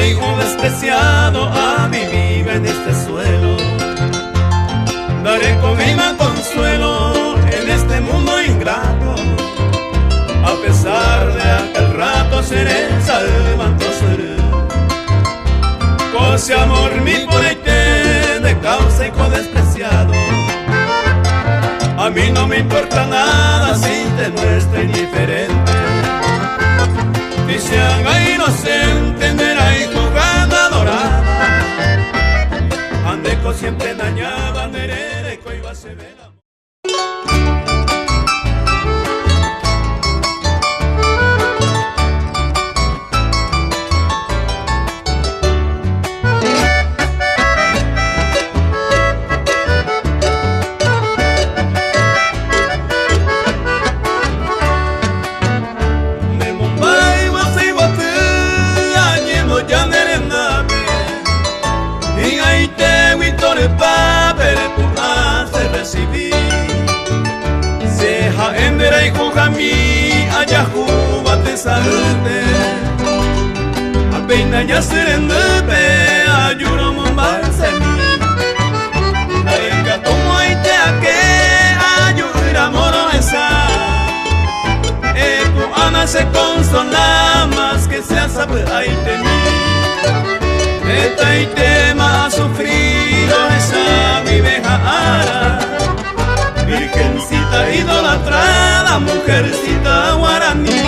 hijo despreciado a mi vida en este suelo. Daré con más consuelo en este mundo ingrato. A pesar de aquel rato seré salvando seré. Cose amor mi poete de causa hijo despreciado. A mí no me importa nada si te muestra indiferente. Si se haga inocente, mera y jugada dorada. Andeco siempre dañada, nerere, coiba se ve la... Seja endera y jujami ayahuba te salte a peina ya serendepe ayuro mombalsemi ayenga como aite ake ayura moro esa epu ana se consola más que se sabe aite mi eta itema ha sufrido esa viveja ara. Virgencita idolatrada, mujercita guaraní.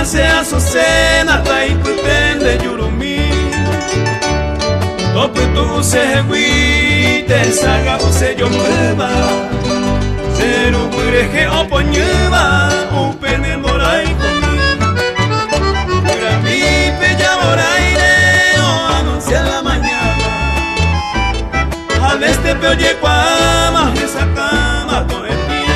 Se azucena taikupende yurumi topu tu se huite saga use yo mueva seru pureje opoñuva upene morai komi pura mi pella moraire o anuncia la mañana al este pe oye cuama esa cama con el pie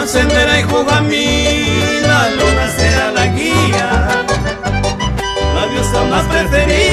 ascendera y juega mi la luna sea la guía, la diosa más preferida.